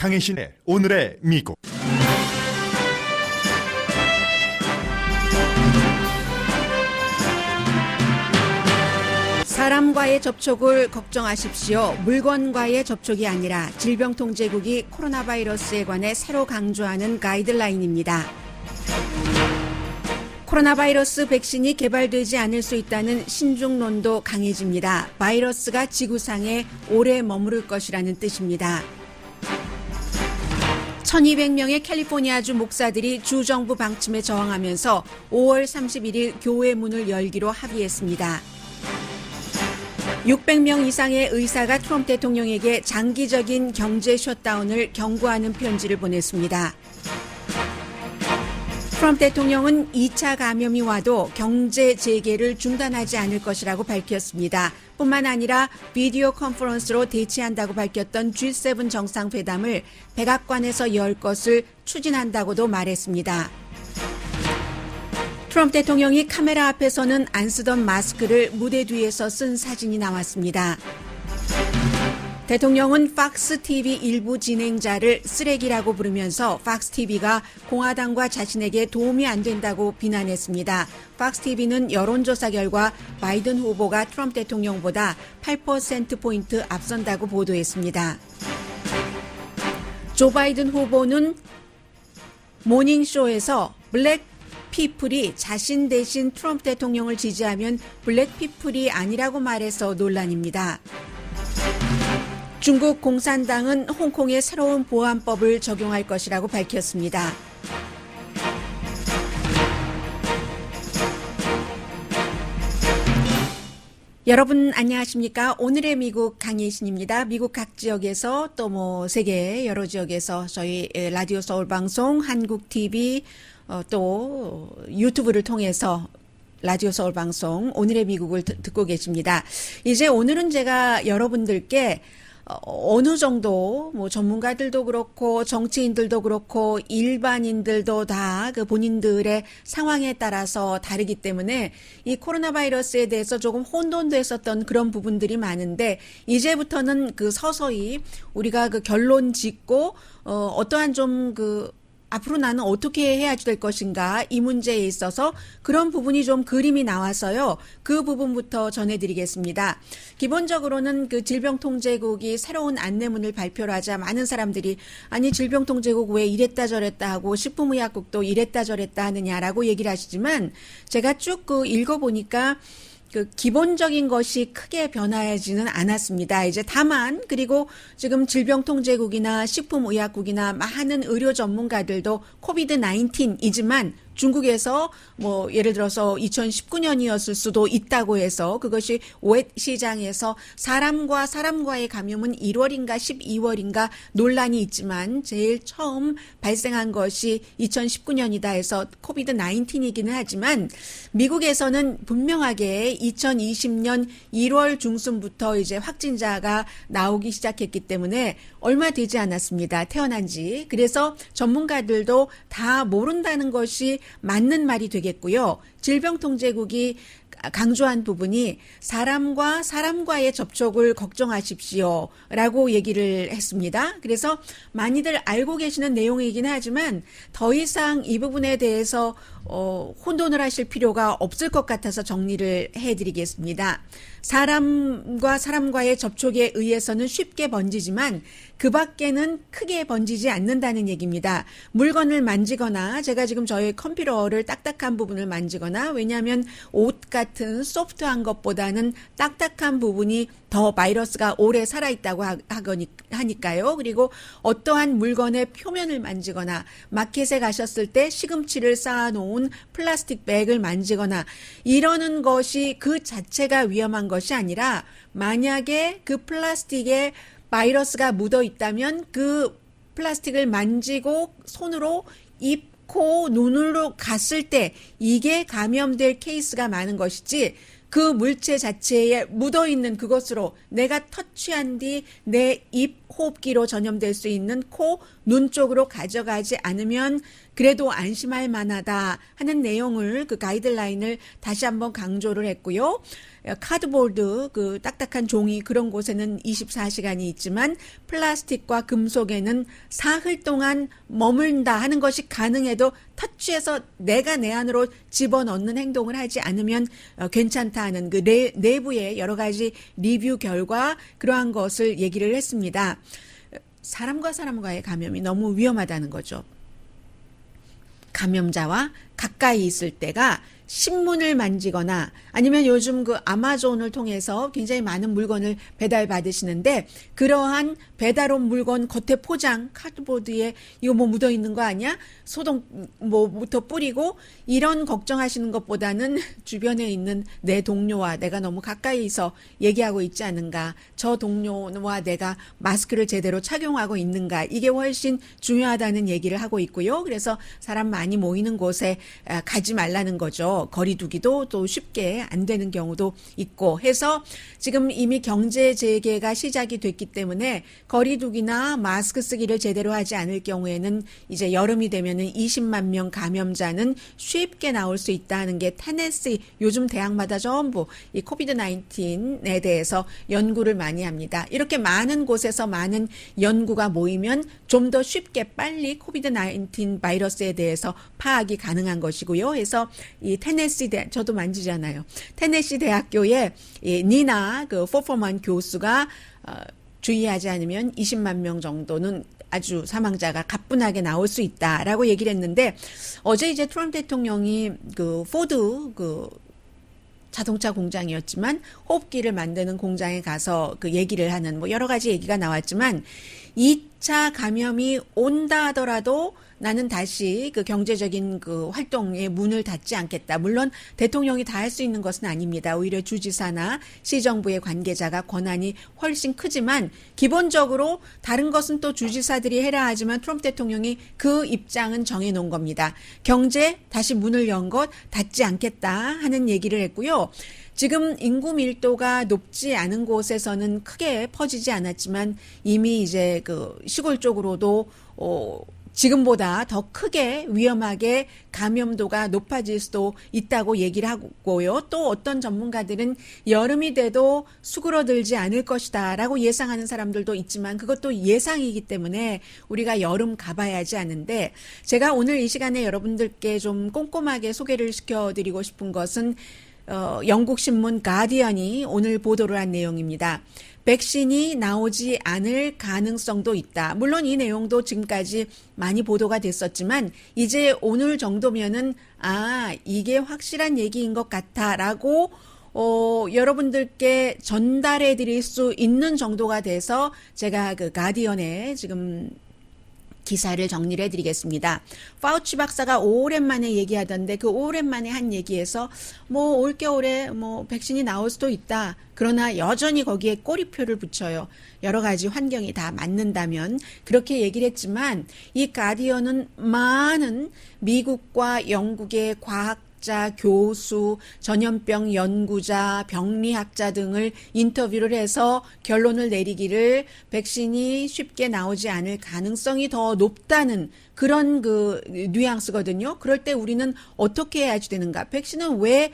강혜신의 오늘의 미국. 사람과의 접촉을 걱정하십시오. 물건과의 접촉이 아니라 질병통제국이 코로나 바이러스에 관해 새로 강조하는 가이드라인입니다. 코로나 바이러스 백신이 개발되지 않을 수 있다는 신중론도 강해집니다. 바이러스가 지구상에 오래 머무를 것이라는 뜻입니다. 1200명의 캘리포니아주 목사들이 주정부 방침에 저항하면서 5월 31일 교회 문을 열기로 합의했습니다. 600명 이상의 의사가 트럼프 대통령에게 장기적인 경제 셧다운을 경고하는 편지를 보냈습니다. 트럼프 대통령은 2차 감염이 와도 경제 재개를 중단하지 않을 것이라고 밝혔습니다. 뿐만 아니라 비디오 컨퍼런스로 대치한다고 밝혔던 G7 정상회담을 백악관에서 열 것을 추진한다고도 말했습니다. 트럼프 대통령이 카메라 앞에서는 안 쓰던 마스크를 무대 뒤에서 쓴 사진이 나왔습니다. 대통령은 팍스TV 일부 진행자를 쓰레기라고 부르면서 팍스TV가 공화당과 자신에게 도움이 안 된다고 비난했습니다. 팍스TV는 여론조사 결과 바이든 후보가 트럼프 대통령보다 8%포인트 앞선다고 보도했습니다. 조 바이든 후보는 모닝쇼에서 블랙 피플이 자신 대신 트럼프 대통령을 지지하면 블랙 피플이 아니라고 말해서 논란입니다. 중국 공산당은 홍콩에 새로운 보안법을 적용할 것이라고 밝혔습니다. 여러분 안녕하십니까? 오늘의 미국 강혜신입니다. 미국 각 지역에서 또 세계 여러 지역에서 저희 라디오 서울 방송, 한국 TV 또 유튜브를 통해서 라디오 서울 방송 오늘의 미국을 듣고 계십니다. 이제 오늘은 제가 여러분들께 어느 정도 전문가들도 그렇고 정치인들도 그렇고 일반인들도 다 그 본인들의 상황에 따라서 다르기 때문에 이 코로나 바이러스에 대해서 조금 혼돈됐었던 그런 부분들이 많은데 이제부터는 그 서서히 우리가 그 결론 짓고 어떠한 좀 앞으로 나는 어떻게 해야 될 것인가 이 문제에 있어서 그런 부분이 좀 그림이 나와서요. 그 부분부터 전해드리겠습니다. 기본적으로는 그 질병통제국이 새로운 안내문을 발표를 하자 많은 사람들이 아니 질병통제국 왜 이랬다 저랬다 하고 식품의약국도 이랬다 저랬다 하느냐라고 얘기를 하시지만 제가 쭉 읽어보니까 기본적인 것이 크게 변하지는 않았습니다. 이제 다만 그리고 지금 질병통제국이나 식품의약국이나 많은 의료 전문가들도 코비드 19이지만 중국에서 예를 들어서 2019년이었을 수도 있다고 해서 그것이 오해 시장에서 사람과의 감염은 1월인가 12월인가 논란이 있지만 제일 처음 발생한 것이 2019년이다 해서 코비드 19이기는 하지만 미국에서는 분명하게 2020년 1월 중순부터 이제 확진자가 나오기 시작했기 때문에 얼마 되지 않았습니다. 태어난 지. 그래서 전문가들도 다 모른다는 것이 맞는 말이 되겠고요. 질병통제국이 강조한 부분이 사람과의 접촉을 걱정하십시오 라고 얘기를 했습니다. 그래서 많이들 알고 계시는 내용이긴 하지만 더 이상 이 부분에 대해서 혼돈을 하실 필요가 없을 것 같아서 정리를 해드리겠습니다. 사람과의 접촉에 의해서는 쉽게 번지지만 그 밖에는 크게 번지지 않는다는 얘기입니다. 물건을 만지거나 제가 지금 저희 컴퓨터를 딱딱한 부분을 만지거나 왜냐하면 옷 같은 소프트한 것보다는 딱딱한 부분이 더 바이러스가 오래 살아있다고 하니까요. 그리고 어떠한 물건의 표면을 만지거나 마켓에 가셨을 때 시금치를 쌓아놓은 플라스틱 백을 만지거나 이러는 것이 그 자체가 위험한 것이 아니라 만약에 그 플라스틱에 바이러스가 묻어 있다면 그 플라스틱을 만지고 손으로 입, 코, 눈으로 갔을 때 이게 감염될 케이스가 많은 것이지 그 물체 자체에 묻어있는 그것으로 내가 터치한 뒤 내 입 호흡기로 전염될 수 있는 코, 눈 쪽으로 가져가지 않으면 그래도 안심할 만하다 하는 내용을 그 가이드라인을 다시 한번 강조를 했고요. 카드보드, 그 딱딱한 종이 그런 곳에는 24시간이 있지만 플라스틱과 금속에는 사흘 동안 머문다 하는 것이 가능해도 터치해서 내가 내 안으로 집어넣는 행동을 하지 않으면 괜찮다 하는 그 내부의 여러 가지 리뷰 결과 그러한 것을 얘기를 했습니다. 사람과 사람과의 감염이 너무 위험하다는 거죠. 감염자와 가까이 있을 때가 신문을 만지거나 아니면 요즘 그 아마존을 통해서 굉장히 많은 물건을 배달받으시는데 그러한 배달온 물건 겉에 포장 카드보드에 이거 뭐 묻어 있는 거 아니야? 소독 뭐부터 뿌리고 이런 걱정하시는 것보다는 주변에 있는 내 동료와 내가 너무 가까이서 얘기하고 있지 않은가, 저 동료와 내가 마스크를 제대로 착용하고 있는가, 이게 훨씬 중요하다는 얘기를 하고 있고요. 그래서 사람 많이 모이는 곳에 가지 말라는 거죠. 거리두기도 또 쉽게 안 되는 경우도 있고 해서 지금 이미 경제 재개가 시작이 됐기 때문에 거리두기나 마스크 쓰기를 제대로 하지 않을 경우에는 이제 여름이 되면은 20만 명 감염자는 쉽게 나올 수 있다는 게 테네시 요즘 대학마다 전부 이 코비드 19에 대해서 연구를 많이 합니다. 이렇게 많은 곳에서 많은 연구가 모이면 좀 더 쉽게 빨리 코비드 19 바이러스에 대해서 파악이 가능한 것이고요. 그래서 이 테네시 저도 만지잖아요. 테네시 대학교의 니나 그 포퍼만 교수가 주의하지 않으면 20만 명 정도는 아주 사망자가 가뿐하게 나올 수 있다라고 얘기를 했는데 어제 이제 트럼프 대통령이 그 포드 그 자동차 공장이었지만 호흡기를 만드는 공장에 가서 그 얘기를 하는 뭐 여러 가지 얘기가 나왔지만 2차 감염이 온다 하더라도 나는 다시 그 경제적인 그 활동에 문을 닫지 않겠다. 물론 대통령이 다 할 수 있는 것은 아닙니다. 오히려 주지사나 시정부의 관계자가 권한이 훨씬 크지만 기본적으로 다른 것은 또 주지사들이 해라 하지만 트럼프 대통령이 그 입장은 정해놓은 겁니다. 경제 다시 문을 연 것 닫지 않겠다 하는 얘기를 했고요. 지금 인구 밀도가 높지 않은 곳에서는 크게 퍼지지 않았지만 이미 이제 그 시골 쪽으로도 지금보다 더 크게 위험하게 감염도가 높아질 수도 있다고 얘기를 하고요. 또 어떤 전문가들은 여름이 돼도 수그러들지 않을 것이다 라고 예상하는 사람들도 있지만 그것도 예상이기 때문에 우리가 여름 가봐야지 하는데 제가 오늘 이 시간에 여러분들께 좀 꼼꼼하게 소개를 시켜드리고 싶은 것은 영국 신문 가디언이 오늘 보도를 한 내용입니다. 백신이 나오지 않을 가능성도 있다. 물론 이 내용도 지금까지 많이 보도가 됐었지만 이제 오늘 정도면은 이게 확실한 얘기인 것 같다라고 여러분들께 전달해 드릴 수 있는 정도가 돼서 제가 그 가디언에 지금 기사를 정리를 해드리겠습니다. 파우치 박사가 오랜만에 얘기하던데 그 오랜만에 한 얘기에서 뭐 올겨울에 뭐 백신이 나올 수도 있다. 그러나 여전히 거기에 꼬리표를 붙여요. 여러 가지 환경이 다 맞는다면 그렇게 얘기를 했지만 이 가디언은 많은 미국과 영국의 과학 교수, 전염병 연구자, 병리학자 등을 인터뷰를 해서 결론을 내리기를 백신이 쉽게 나오지 않을 가능성이 더 높다는 그런 그 뉘앙스거든요. 그럴 때 우리는 어떻게 해야지 되는가? 백신은 왜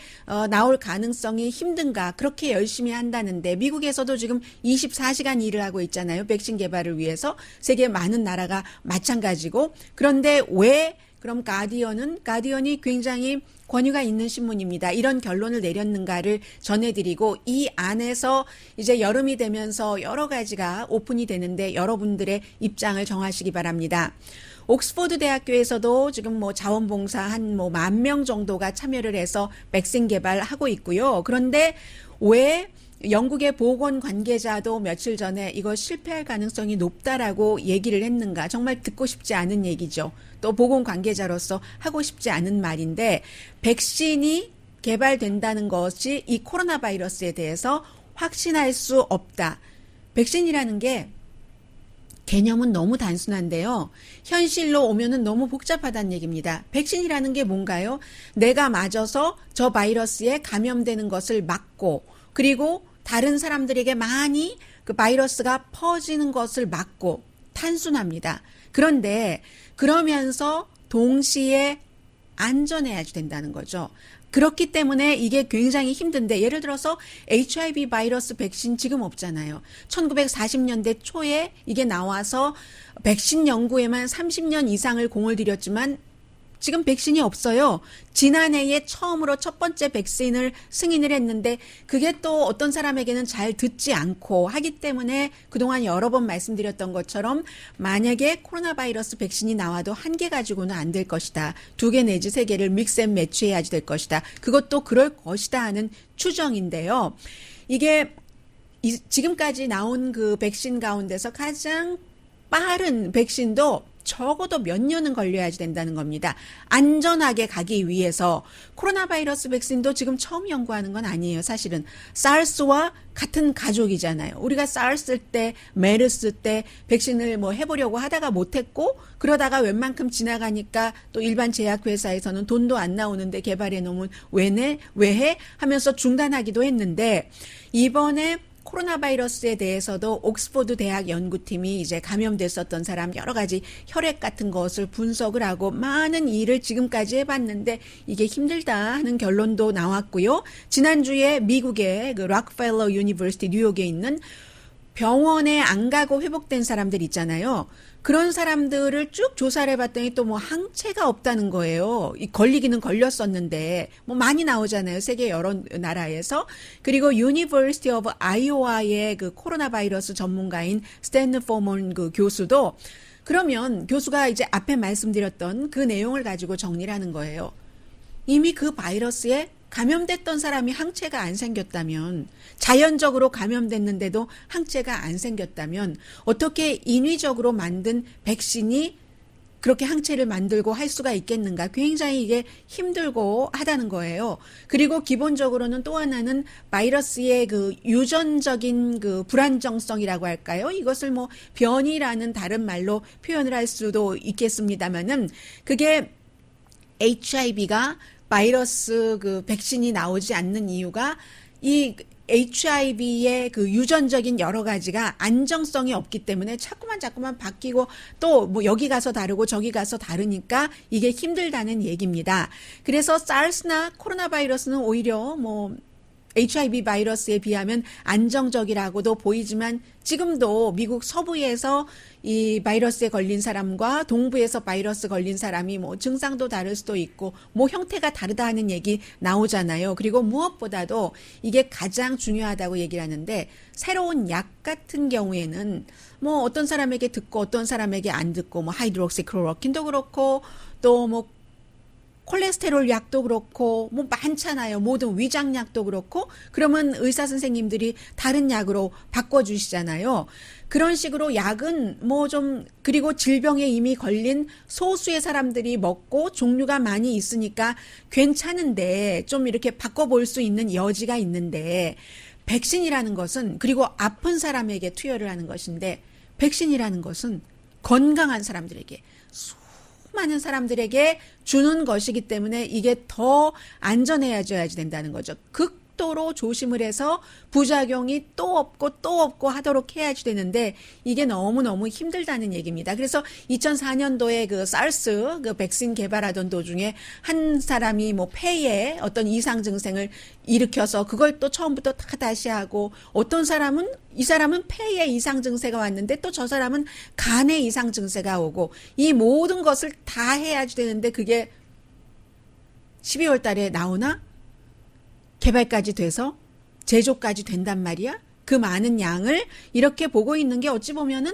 나올 가능성이 힘든가? 그렇게 열심히 한다는데 미국에서도 지금 24시간 일을 하고 있잖아요. 백신 개발을 위해서 세계 많은 나라가 마찬가지고 그런데 왜 그럼 가디언이 굉장히 권위가 있는 신문입니다. 이런 결론을 내렸는가를 전해드리고 이 안에서 이제 여름이 되면서 여러 가지가 오픈이 되는데 여러분들의 입장을 정하시기 바랍니다. 옥스퍼드 대학교에서도 지금 뭐 자원봉사 한 뭐 10,000명 정도가 참여를 해서 백신 개발하고 있고요. 그런데 왜 영국의 보건 관계자도 며칠 전에 이거 실패할 가능성이 높다라고 얘기를 했는가? 정말 듣고 싶지 않은 얘기죠. 또 보건 관계자로서 하고 싶지 않은 말인데 백신이 개발된다는 것이 이 코로나 바이러스에 대해서 확신할 수 없다. 백신이라는 게 개념은 너무 단순한데요. 현실로 오면은 너무 복잡하다는 얘기입니다. 백신이라는 게 뭔가요? 내가 맞아서 저 바이러스에 감염되는 것을 막고 그리고 다른 사람들에게 많이 그 바이러스가 퍼지는 것을 막고 단순합니다. 그런데 그러면서 동시에 안전해야지 된다는 거죠. 그렇기 때문에 이게 굉장히 힘든데 예를 들어서 HIV 바이러스 백신 지금 없잖아요. 1940년대 초에 이게 나와서 백신 연구에만 30년 이상을 공을 들였지만 지금 백신이 없어요. 지난해에 처음으로 첫 번째 백신을 승인을 했는데 그게 또 어떤 사람에게는 잘 듣지 않고 하기 때문에 그동안 여러 번 말씀드렸던 것처럼 만약에 코로나 바이러스 백신이 나와도 한 개 가지고는 안 될 것이다. 2개 내지 3개를 믹스 앤 매치해야지 될 것이다. 그것도 그럴 것이다 하는 추정인데요. 이게 지금까지 나온 그 백신 가운데서 가장 빠른 백신도 적어도 몇 년은 걸려야지 된다는 겁니다. 안전하게 가기 위해서 코로나 바이러스 백신도 지금 처음 연구하는 건 아니에요. 사실은 사르스와 같은 가족이잖아요. 우리가 사르스 때, 메르스 때 백신을 뭐 해보려고 하다가 못했고 그러다가 웬만큼 지나가니까 또 일반 제약회사에서는 돈도 안 나오는데 개발해 놓으면 왜 해? 하면서 중단하기도 했는데 이번에 코로나 바이러스에 대해서도 옥스포드 대학 연구팀이 이제 감염됐었던 사람 여러 가지 혈액 같은 것을 분석을 하고 많은 일을 지금까지 해봤는데 이게 힘들다 하는 결론도 나왔고요. 지난주에 미국의 그 락펠러 유니버시티 뉴욕에 있는 병원에 안 가고 회복된 사람들 있잖아요. 그런 사람들을 쭉 조사를 해봤더니 또 뭐 항체가 없다는 거예요. 걸리기는 걸렸었는데 뭐 많이 나오잖아요. 세계 여러 나라에서. 그리고 유니버시티 오브 아이오와의 그 코로나 바이러스 전문가인 스탠리 포먼 그 교수도 그러면 교수가 이제 앞에 말씀드렸던 그 내용을 가지고 정리를 하는 거예요. 이미 그 바이러스에 감염됐던 사람이 항체가 안 생겼다면 자연적으로 감염됐는데도 항체가 안 생겼다면 어떻게 인위적으로 만든 백신이 그렇게 항체를 만들고 할 수가 있겠는가? 굉장히 이게 힘들고 하다는 거예요. 그리고 기본적으로는 또 하나는 바이러스의 그 유전적인 그 불안정성이라고 할까요? 이것을 뭐 변이라는 다른 말로 표현을 할 수도 있겠습니다만은 그게 HIV가 바이러스 그 백신이 나오지 않는 이유가 이 HIV의 그 유전적인 여러 가지가 안정성이 없기 때문에 자꾸만 바뀌고 또 뭐 여기 가서 다르고 저기 가서 다르니까 이게 힘들다는 얘기입니다. 그래서 사르스나 코로나 바이러스는 오히려 뭐 HIV 바이러스에 비하면 안정적이라고도 보이지만 지금도 미국 서부에서 이 바이러스에 걸린 사람과 동부에서 바이러스 걸린 사람이 뭐 증상도 다를 수도 있고 뭐 형태가 다르다 하는 얘기 나오잖아요. 그리고 무엇보다도 이게 가장 중요하다고 얘기를 하는데 새로운 약 같은 경우에는 뭐 어떤 사람에게 듣고 어떤 사람에게 안 듣고 뭐 하이드록시클로로킨도 그렇고 또 뭐 콜레스테롤 약도 그렇고 뭐 많잖아요. 모든 위장약도 그렇고 그러면 의사 선생님들이 다른 약으로 바꿔주시잖아요. 그런 식으로 약은 뭐 좀 그리고 질병에 이미 걸린 소수의 사람들이 먹고 종류가 많이 있으니까 괜찮은데 좀 이렇게 바꿔볼 수 있는 여지가 있는데 백신이라는 것은 그리고 아픈 사람에게 투여를 하는 것인데 백신이라는 것은 건강한 사람들에게 많은 사람들에게 주는 것이기 때문에 이게 더 안전해야지 된다는 거죠. 극도로 조심을 해서 부작용이 또 없고 하도록 해야지 되는데 이게 너무너무 힘들다는 얘기입니다. 그래서 2004년도에 그 사르스 그 백신 개발하던 도중에 한 사람이 뭐 폐에 어떤 이상 증상을 일으켜서 그걸 또 처음부터 다시 하고 어떤 사람은 이 사람은 폐에 이상 증세가 왔는데 또 저 사람은 간에 이상 증세가 오고 이 모든 것을 다 해야지 되는데 그게 12월 달에 나오나? 개발까지 돼서 제조까지 된단 말이야? 그 많은 양을 이렇게 보고 있는 게 어찌 보면은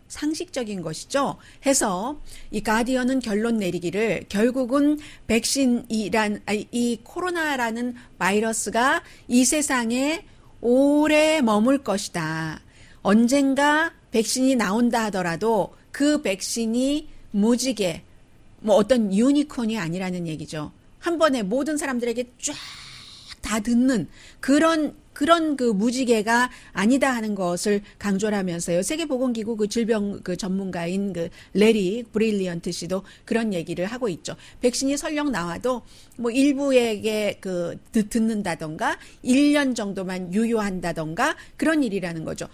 상식적인 것이죠. 해서 이 가디언은 결론 내리기를 결국은 이 코로나라는 바이러스가 이 세상에 오래 머물 것이다. 언젠가 백신이 나온다 하더라도 그 백신이 무지개 뭐 어떤 유니콘이 아니라는 얘기죠. 한 번에 모든 사람들에게 쫙 다 듣는 그런 그 무지개가 아니다 하는 것을 강조를 하면서요. 세계보건기구 그 질병 그 전문가인 그 레리 브릴리언트 씨도 그런 얘기를 하고 있죠. 백신이 설령 나와도 뭐 일부에게 그 듣는다던가 1년 정도만 유효한다던가 그런 일이라는 거죠.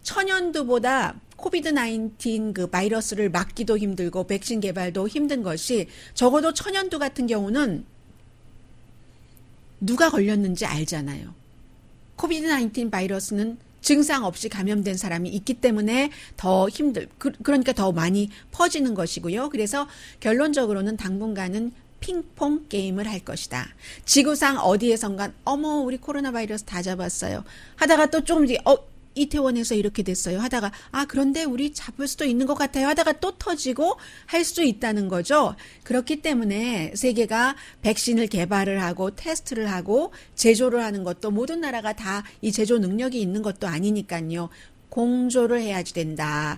천연두보다 코비드 19 그 바이러스를 막기도 힘들고 백신 개발도 힘든 것이 적어도 천연두 같은 경우는 누가 걸렸는지 알잖아요. 코비드 19 바이러스는 증상 없이 감염된 사람이 있기 때문에 더 그러니까 더 많이 퍼지는 것이고요. 그래서 결론적으로는 당분간은 핑퐁 게임을 할 것이다. 지구상 어디에선가 어머 우리 코로나 바이러스 다 잡았어요. 하다가 또 조금 뒤에 이태원에서 이렇게 됐어요. 하다가 그런데 우리 잡을 수도 있는 것 같아요. 하다가 또 터지고 할 수 있다는 거죠. 그렇기 때문에 세계가 백신을 개발을 하고 테스트를 하고 제조를 하는 것도 모든 나라가 다 이 제조 능력이 있는 것도 아니니까요. 공조를 해야지 된다.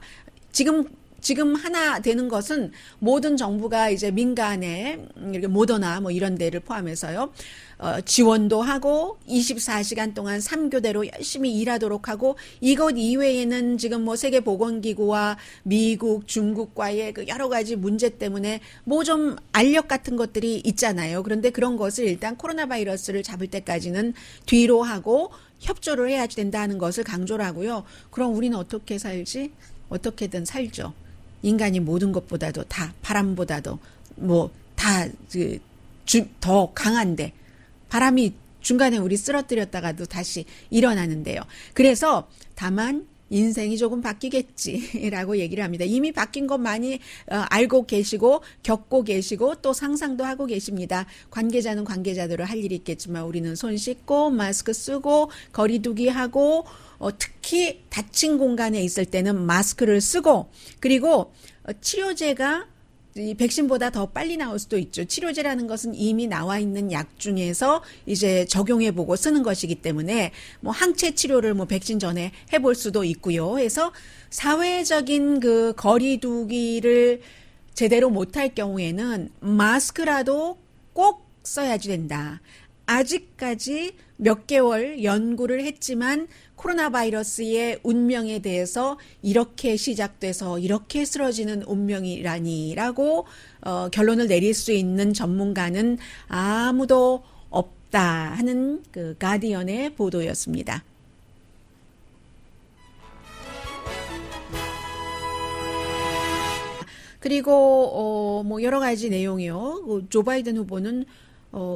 지금 하나 되는 것은 모든 정부가 이제 민간에 이렇게 모더나 뭐 이런 데를 포함해서요. 지원도 하고 24시간 동안 3교대로 열심히 일하도록 하고 이것 이외에는 지금 뭐 세계보건기구와 미국, 중국과의 그 여러 가지 문제 때문에 뭐 좀 알력 같은 것들이 있잖아요. 그런데 그런 것을 일단 코로나 바이러스를 잡을 때까지는 뒤로 하고 협조를 해야지 된다는 것을 강조를 하고요. 그럼 우리는 어떻게 살지? 어떻게든 살죠. 인간이 모든 것보다도 다 바람보다도 뭐 다 더 강한데 바람이 중간에 우리 쓰러뜨렸다가도 다시 일어나는데요. 그래서 다만 인생이 조금 바뀌겠지라고 얘기를 합니다. 이미 바뀐 것 많이 알고 계시고 겪고 계시고 또 상상도 하고 계십니다. 관계자는 관계자대로 할 일이 있겠지만 우리는 손 씻고 마스크 쓰고 거리 두기 하고 특히 닫힌 공간에 있을 때는 마스크를 쓰고 그리고 치료제가 이 백신보다 더 빨리 나올 수도 있죠. 치료제라는 것은 이미 나와 있는 약 중에서 이제 적용해보고 쓰는 것이기 때문에 뭐 항체 치료를 뭐 백신 전에 해볼 수도 있고요. 해서 사회적인 그 거리두기를 제대로 못할 경우에는 마스크라도 꼭 써야지 된다. 아직까지 몇 개월 연구를 했지만 코로나 바이러스의 운명에 대해서 이렇게 시작돼서 이렇게 쓰러지는 운명이라니라고 결론을 내릴 수 있는 전문가는 아무도 없다 하는 그 가디언의 보도였습니다. 그리고 뭐 여러 가지 내용이요. 조 바이든 후보는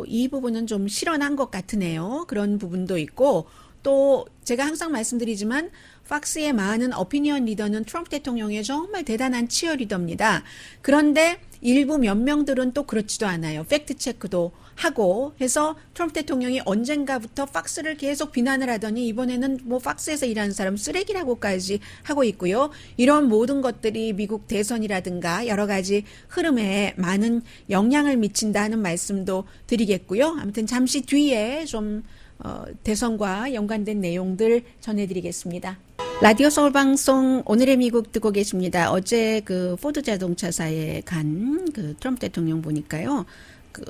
이 부분은 좀 실언한 것 같으네요. 그런 부분도 있고 또 제가 항상 말씀드리지만 팍스의 많은 오피니언 리더는 트럼프 대통령의 정말 대단한 치어리더입니다. 그런데 일부 몇 명들은 또 그렇지도 않아요. 팩트 체크도 하고 해서 트럼프 대통령이 언젠가부터 팍스를 계속 비난을 하더니 이번에는 뭐 팍스에서 일하는 사람 쓰레기라고까지 하고 있고요. 이런 모든 것들이 미국 대선이라든가 여러 가지 흐름에 많은 영향을 미친다는 말씀도 드리겠고요. 아무튼 잠시 뒤에 좀 대선과 연관된 내용들 전해드리겠습니다. 라디오 서울 방송 오늘의 미국 듣고 계십니다. 어제 그 포드 자동차사에 간 그 트럼프 대통령 보니까요. 그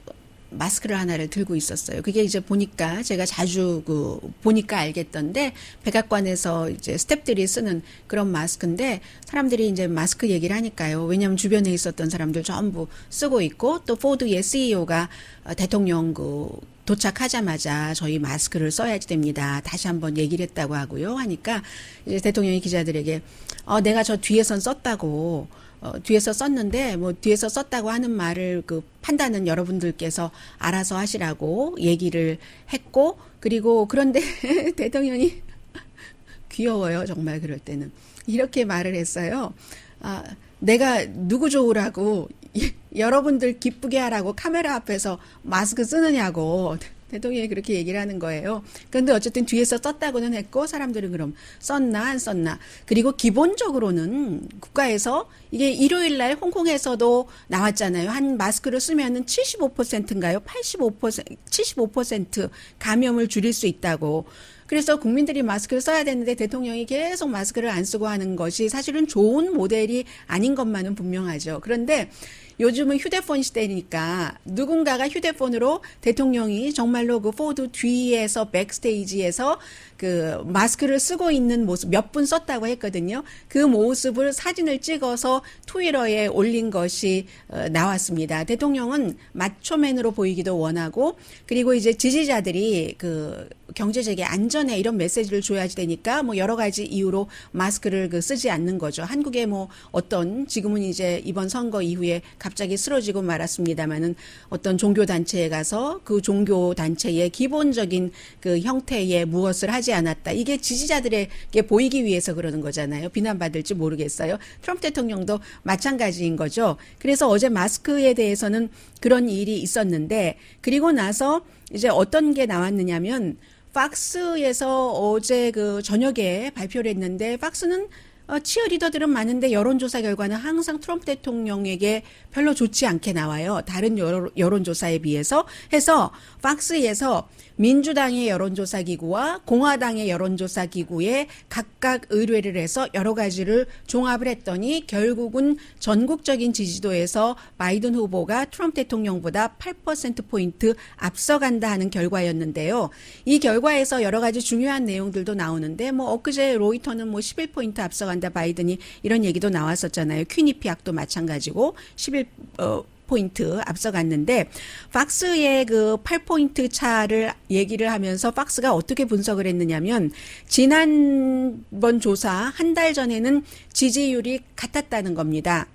마스크를 하나를 들고 있었어요. 그게 이제 보니까 제가 자주 보니까 알겠던데 백악관에서 이제 스태프들이 쓰는 그런 마스크인데 사람들이 이제 마스크 얘기를 하니까요. 왜냐하면 주변에 있었던 사람들 전부 쓰고 있고 또 포드의 CEO가 대통령 도착하자마자 저희 마스크를 써야지 됩니다. 다시 한번 얘기를 했다고 하고요. 하니까 이제 대통령이 기자들에게 내가 저 뒤에선 썼다고 뒤에서 썼는데 뭐 뒤에서 썼다고 하는 말을 그 판단은 여러분들께서 알아서 하시라고 얘기를 했고 그리고 그런데 대통령이 귀여워요. 정말 그럴 때는 이렇게 말을 했어요. 내가 누구 좋으라고 여러분들 기쁘게 하라고 카메라 앞에서 마스크 쓰느냐고 대통령이 그렇게 얘기를 하는 거예요. 그런데 어쨌든 뒤에서 썼다고는 했고 사람들은 그럼 썼나 안 썼나. 그리고 기본적으로는 국가에서 이게 일요일 날 홍콩에서도 나왔잖아요. 한 마스크를 쓰면은 75%인가요? 75% 감염을 줄일 수 있다고. 그래서 국민들이 마스크를 써야 되는데 대통령이 계속 마스크를 안 쓰고 하는 것이 사실은 좋은 모델이 아닌 것만은 분명하죠. 그런데 요즘은 휴대폰 시대니까 누군가가 휴대폰으로 대통령이 정말로 그 포드 뒤에서 백스테이지에서 그 마스크를 쓰고 있는 모습 몇 분 썼다고 했거든요. 그 모습을 사진을 찍어서 트위터에 올린 것이 나왔습니다. 대통령은 마초맨으로 보이기도 원하고 그리고 이제 지지자들이 그 경제적인 안전에 이런 메시지를 줘야지 되니까 뭐 여러 가지 이유로 마스크를 쓰지 않는 거죠. 한국에 뭐 어떤 지금은 이제 이번 선거 이후에 갑자기 쓰러지고 말았습니다만은 어떤 종교 단체에 가서 그 종교 단체의 기본적인 그 형태의 무엇을 하지 않았다. 이게 지지자들에게 보이기 위해서 그러는 거잖아요. 비난받을지 모르겠어요. 트럼프 대통령도 마찬가지인 거죠. 그래서 어제 마스크에 대해서는 그런 일이 있었는데 그리고 나서 이제 어떤 게 나왔느냐면 팍스에서 어제 그 저녁에 발표를 했는데 팍스는 치어리더들은 많은데 여론조사 결과는 항상 트럼프 대통령에게 별로 좋지 않게 나와요. 다른 여론조사에 비해서 해서 팍스에서 민주당의 여론조사기구와 공화당의 여론조사기구에 각각 의뢰를 해서 여러 가지를 종합을 했더니 결국은 전국적인 지지도에서 바이든 후보가 트럼프 대통령보다 8%포인트 앞서간다 하는 결과였는데요. 이 결과에서 여러 가지 중요한 내용들도 나오는데 뭐 엊그제 로이터는 뭐 11포인트 앞서간다 바이든이 이런 얘기도 나왔었잖아요. 퀴니피악도 마찬가지고 11포인트 앞서갔는데 팍스의 그 8포인트 차를 얘기를 하면서 팍스가 어떻게 분석을 했느냐면 지난번 조사 한 달 전에는 지지율이 같았다는 겁니다.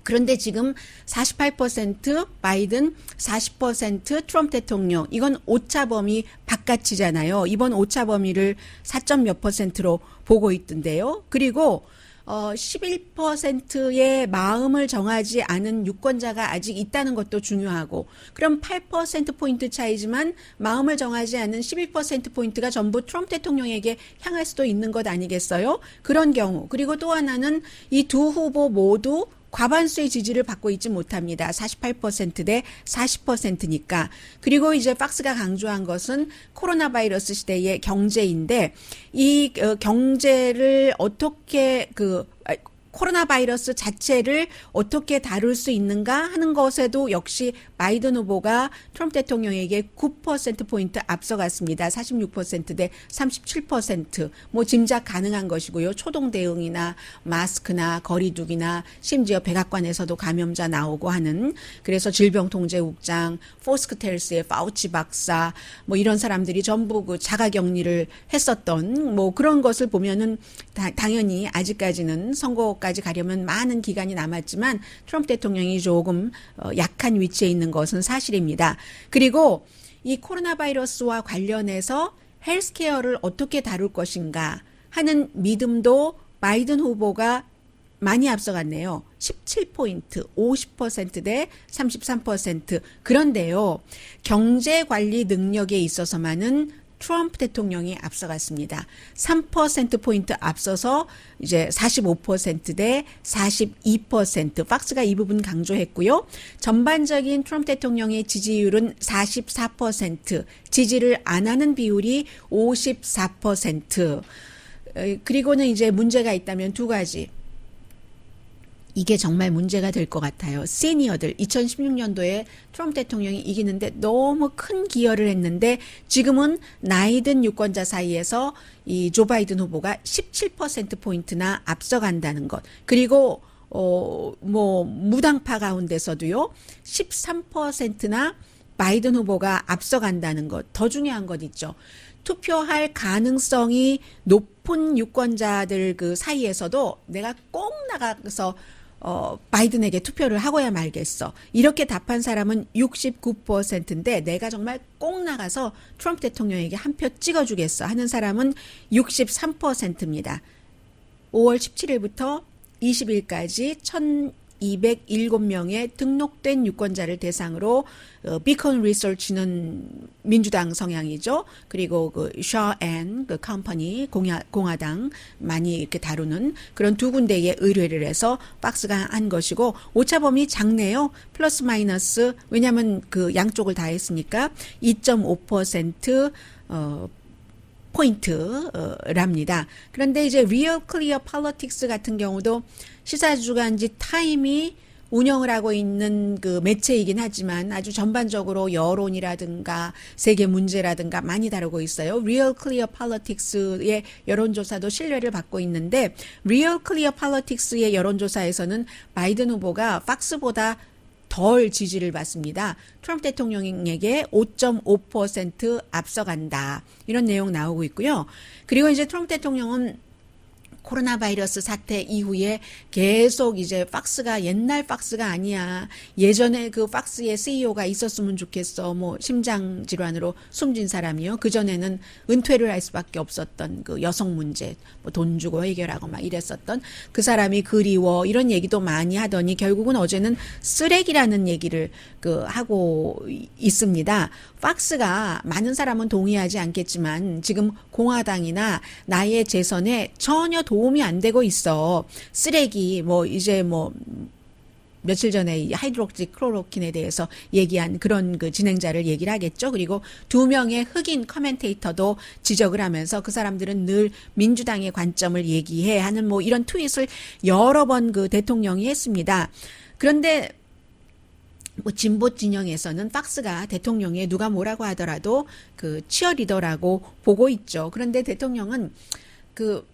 그런데 지금 48% 바이든, 40% 트럼프 대통령. 이건 오차 범위 바깥이잖아요. 이번 오차 범위를 4몇 %로 보고 있던데요. 그리고 11%의 마음을 정하지 않은 유권자가 아직 있다는 것도 중요하고 그럼 8%포인트 차이지만 마음을 정하지 않은 11%포인트가 전부 트럼프 대통령에게 향할 수도 있는 것 아니겠어요? 그런 경우 그리고 또 하나는 이 두 후보 모두 과반수의 지지를 받고 있지 못합니다. 48% 대 40%니까. 그리고 이제 팍스가 강조한 것은 코로나 바이러스 시대의 경제인데 이 경제를 어떻게 코로나 바이러스 자체를 어떻게 다룰 수 있는가 하는 것에도 역시 바이든 후보가 트럼프 대통령에게 9%포인트 앞서갔습니다. 46%대 37%. 뭐 짐작 가능한 것이고요. 초동 대응이나 마스크나 거리두기나 심지어 백악관에서도 감염자 나오고 하는 그래서 질병통제국장, 포스크텔스의 파우치 박사 뭐 이런 사람들이 전부 그 자가격리를 했었던 뭐 그런 것을 보면은 당연히 아직까지는 선거까지 가려면 많은 기간이 남았지만 트럼프 대통령이 조금 약한 위치에 있는 것은 사실입니다. 그리고 이 코로나 바이러스와 관련해서 헬스케어를 어떻게 다룰 것인가 하는 믿음도 바이든 후보가 많이 앞서갔네요. 17포인트, 50%대 33%. 그런데요, 경제관리 능력에 있어서만은 트럼프 대통령이 앞서갔습니다. 3%포인트 앞서서 이제 45%대 42%. 팍스가 이 부분 강조했고요. 전반적인 트럼프 대통령의 지지율은 44%, 지지를 안 하는 비율이 54%. 그리고는 이제 문제가 있다면 두 가지. 이게 정말 문제가 될 것 같아요. 시니어들 2016년도에 트럼프 대통령이 이기는데 너무 큰 기여를 했는데 지금은 나이든 유권자 사이에서 이 조 바이든 후보가 17%포인트나 앞서간다는 것. 그리고 뭐 무당파 가운데서도요. 13%나 바이든 후보가 앞서간다는 것. 더 중요한 것 있죠. 투표할 가능성이 높은 유권자들 그 사이에서도 내가 꼭 나가서 바이든에게 투표를 하고야 말겠어. 이렇게 답한 사람은 69%인데 내가 정말 꼭 나가서 트럼프 대통령에게 한 표 찍어주겠어 하는 사람은 63%입니다. 5월 17일부터 20일까지 1207명의 등록된 유권자를 대상으로 비컨 리서치는 민주당 성향이죠. 그리고 그 샤앤 그 컴퍼니 공화당 많이 이렇게 다루는 그런 두 군데에 의뢰를 해서 박스가 한 것이고 오차범위 작네요. 플러스 마이너스 왜냐하면 그 양쪽을 다 했으니까 2.5% 포인트랍니다. 그런데 이제 리얼 클리어 폴리틱스 같은 경우도 시사주간지 타임이 운영을 하고 있는 그 매체이긴 하지만 아주 전반적으로 여론이라든가 세계 문제라든가 많이 다루고 있어요. 리얼 클리어 폴리틱스의 여론조사도 신뢰를 받고 있는데 리얼 클리어 폴리틱스의 여론조사에서는 바이든 후보가 팍스보다 덜 지지를 받습니다. 트럼프 대통령에게 5.5% 앞서간다. 이런 내용 나오고 있고요. 그리고 이제 트럼프 대통령은 코로나 바이러스 사태 이후에 계속 이제 팍스가 옛날 팍스가 아니야. 예전에 그 팍스의 CEO가 있었으면 좋겠어. 뭐 심장 질환으로 숨진 사람이요. 그전에는 은퇴를 할 수밖에 없었던 그 여성 문제 뭐 돈 주고 해결하고 막 이랬었던 그 사람이 그리워. 이런 얘기도 많이 하더니 결국은 어제는 쓰레기라는 얘기를 그 하고 있습니다. 팍스가 많은 사람은 동의하지 않겠지만 지금 공화당이나 나의 재선에 전혀 도움이 안 되고 있어. 쓰레기 뭐 이제 뭐 며칠 전에 이 하이드록시 클로로킨에 대해서 얘기한 그런 그 진행자를 얘기를 하겠죠. 그리고 2명의 흑인 커멘테이터도 지적을 하면서 그 사람들은 늘 민주당의 관점을 얘기해 하는 뭐 이런 트윗을 여러 번 그 대통령이 했습니다. 그런데 뭐 진보 진영에서는 팍스가 대통령에 누가 뭐라고 하더라도 그 치어리더라고 보고 있죠. 그런데 대통령은 그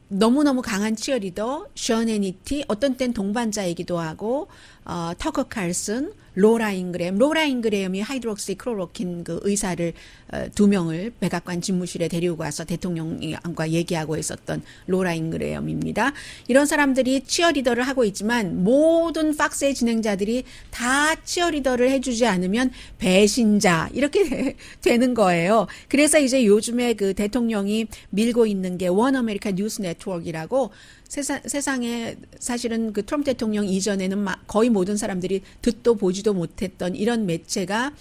너무너무 강한 치어리더, 션 해니티, 어떤 땐 동반자이기도 하고, 터커 칼슨, 로라 잉그램이 하이드록시 클로로킨 그 의사를 2명을 백악관 집무실에 데리고 와서 대통령과 얘기하고 있었던 로라 잉그램입니다. 이런 사람들이 치어리더를 하고 있지만 모든 팍스의 진행자들이 다 치어리더를 해주지 않으면 배신자 이렇게 되는 거예요. 그래서 이제 요즘에 그 대통령이 밀고 있는 게 원 아메리카 뉴스 네트워크이라고 세상에 사실은 그 트럼프 대통령 이전에는 거의 모든 사람들이 듣도 보지도 못했던 이런 매체가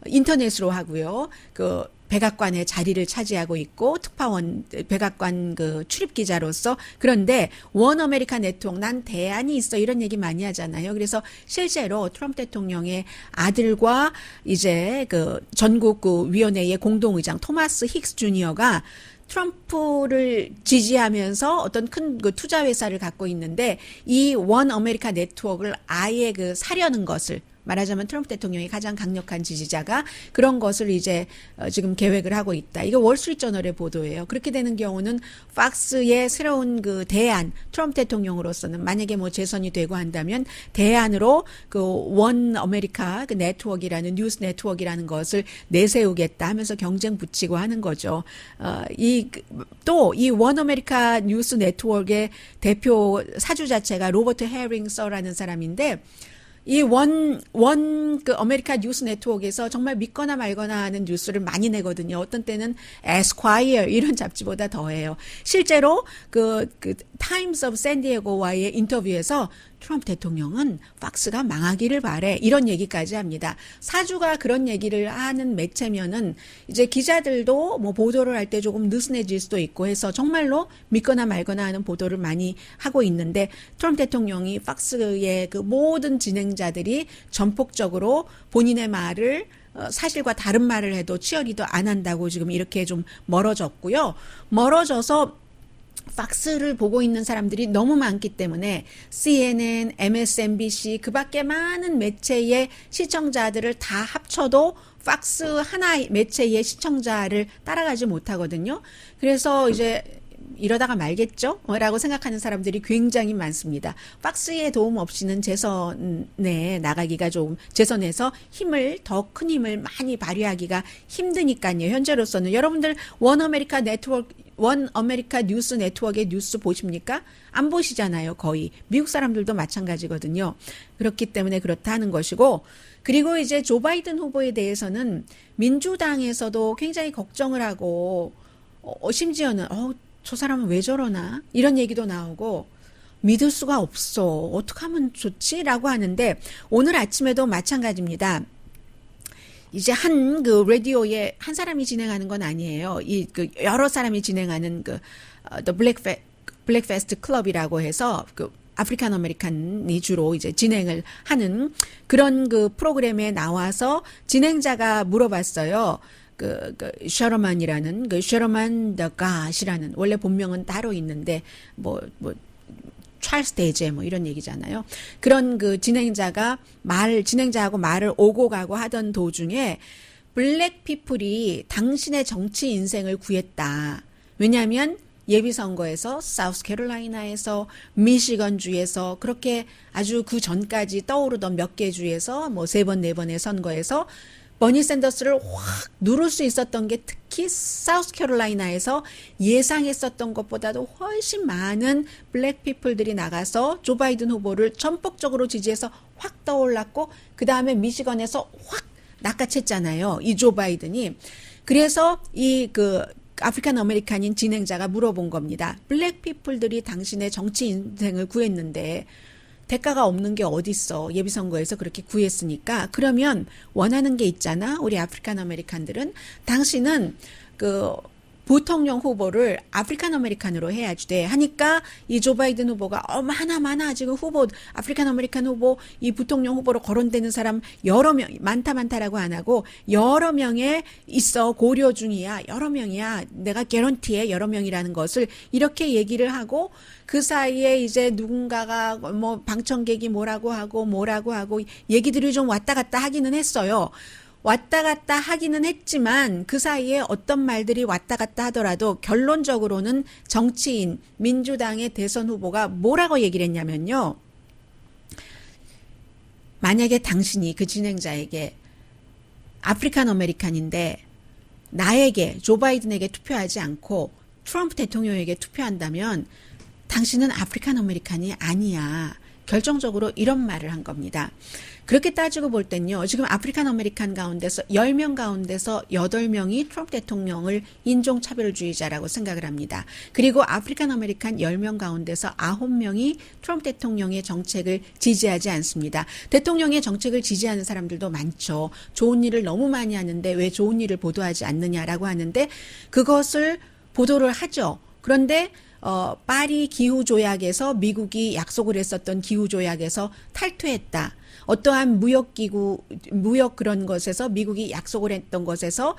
인터넷으로 하고요. 그 백악관의 자리를 차지하고 있고 특파원 백악관 그 출입 기자로서 그런데 원 아메리카 네트워크 난 대안이 있어 이런 얘기 많이 하잖아요. 그래서 실제로 트럼프 대통령의 아들과 이제 그 전국 그 위원회의 공동의장 토마스 힉스 주니어가 트럼프를 지지하면서 어떤 큰 그 투자 회사를 갖고 있는데 이 원 아메리카 네트워크를 아예 그 사려는 것을 말하자면 트럼프 대통령이 가장 강력한 지지자가 그런 것을 이제 지금 계획을 하고 있다. 이거 월스트리트저널의 보도예요. 그렇게 되는 경우는 팍스의 새로운 그 대안, 트럼프 대통령으로서는 만약에 뭐 재선이 되고 한다면 대안으로 그 원 아메리카 그 네트워크라는 뉴스 네트워크라는 것을 내세우겠다 하면서 경쟁 붙이고 하는 거죠. 또 이 원 아메리카 뉴스 네트워크의 대표 사주 자체가 로버트 헤링서라는 사람인데 이 그 아메리카 뉴스 네트워크에서 정말 믿거나 말거나 하는 뉴스를 많이 내거든요. 어떤 때는 에스콰이어 이런 잡지보다 더해요. 실제로 그 타임스 오브 샌디에고와의 인터뷰에서 트럼프 대통령은 팍스가 망하기를 바래 이런 얘기까지 합니다. 사주가 그런 얘기를 하는 매체면은 이제 기자들도 뭐 보도를 할 때 조금 느슨해질 수도 있고 해서 정말로 믿거나 말거나 하는 보도를 많이 하고 있는데 트럼프 대통령이 팍스의 그 모든 진행자들이 전폭적으로 본인의 말을 사실과 다른 말을 해도 치어리더 안 한다고 지금 이렇게 좀 멀어졌고요. 멀어져서 팍스를 보고 있는 사람들이 너무 많기 때문에 CNN, MSNBC 그 밖에 많은 매체의 시청자들을 다 합쳐도 팍스 하나 매체의 시청자를 따라가지 못하거든요. 그래서 이제 이러다가 말겠죠? 라고 생각하는 사람들이 굉장히 많습니다. 팍스의 도움 없이는 재선에 나가기가 좀, 재선에서 더 큰 힘을 많이 발휘하기가 힘드니까요. 현재로서는 여러분들 원 아메리카 뉴스 네트워크의 뉴스 보십니까? 안 보시잖아요, 거의. 미국 사람들도 마찬가지거든요. 그렇기 때문에 그렇다 하는 것이고, 그리고 이제 조 바이든 후보에 대해서는 민주당에서도 굉장히 걱정을 하고, 심지어는, 저 사람은 왜 저러나? 이런 얘기도 나오고, 믿을 수가 없어. 어떻게 하면 좋지? 라고 하는데, 오늘 아침에도 마찬가지입니다. 이제 그 라디오에 한 사람이 진행하는 건 아니에요. 여러 사람이 진행하는 The 블랙페스트 클럽이라고 해서 아프리칸 아메리칸이 주로 이제 진행을 하는 그런 그 프로그램에 나와서 진행자가 물어봤어요. 셔러만이라는 셔러만 더 갓이라는 원래 본명은 따로 있는데 찰스 대제 이런 얘기잖아요. 그런 그 진행자하고 말을 오고 가고 하던 도중에 블랙 피플이 당신의 정치 인생을 구했다. 왜냐하면 예비선거에서 사우스캐롤라이나에서 미시건주에서 그렇게 아주 그 전까지 떠오르던 몇 개 주에서 뭐 3번, 4번의 선거에서 버니 샌더스를 확 누를 수 있었던 게 특히 사우스캐롤라이나에서 예상했었던 것보다도 훨씬 많은 블랙 피플들이 나가서 조 바이든 후보를 전폭적으로 지지해서 확 떠올랐고 그 다음에 미시건에서 확 낚아챘잖아요. 이 조 바이든이. 그래서 이 아프리칸 아메리칸인 진행자가 물어본 겁니다. 블랙 피플들이 당신의 정치 인생을 구했는데 대가가 없는 게 어딨어. 예비선거에서 그렇게 구했으니까. 그러면 원하는 게 있잖아. 우리 아프리칸 아메리칸들은. 당신은 부통령 후보를 아프리칸 아메리칸으로 해야지 돼. 하니까 이 조 바이든 후보가 많아. 지금 후보, 아프리칸 아메리칸 후보, 이 부통령 후보로 거론되는 사람 여러 명, 많다라고 안 하고 여러 명에 있어. 고려 중이야. 여러 명이야. 내가 개런티해. 여러 명이라는 것을 이렇게 얘기를 하고 그 사이에 이제 누군가가 뭐 방청객이 뭐라고 하고 얘기들이 좀 왔다 갔다 하기는 했어요. 왔다 갔다 하기는 했지만 그 사이에 어떤 말들이 왔다 갔다 하더라도 결론적으로는 정치인, 민주당의 대선 후보가 뭐라고 얘기를 했냐면요. 만약에 당신이 그 진행자에게 아프리칸 아메리칸인데 나에게 조 바이든에게 투표하지 않고 트럼프 대통령에게 투표한다면 당신은 아프리칸 아메리칸이 아니야. 결정적으로 이런 말을 한 겁니다. 그렇게 따지고 볼 땐요. 지금 아프리칸 아메리칸 가운데서 10명 가운데서 8명이 트럼프 대통령을 인종차별주의자라고 생각을 합니다. 그리고 아프리칸 아메리칸 10명 가운데서 9명이 트럼프 대통령의 정책을 지지하지 않습니다. 대통령의 정책을 지지하는 사람들도 많죠. 좋은 일을 너무 많이 하는데 왜 좋은 일을 보도하지 않느냐라고 하는데 그것을 보도를 하죠. 그런데 파리 기후조약에서 미국이 약속을 했었던 기후조약에서 탈퇴했다. 어떠한 무역 그런 것에서 미국이 약속을 했던 것에서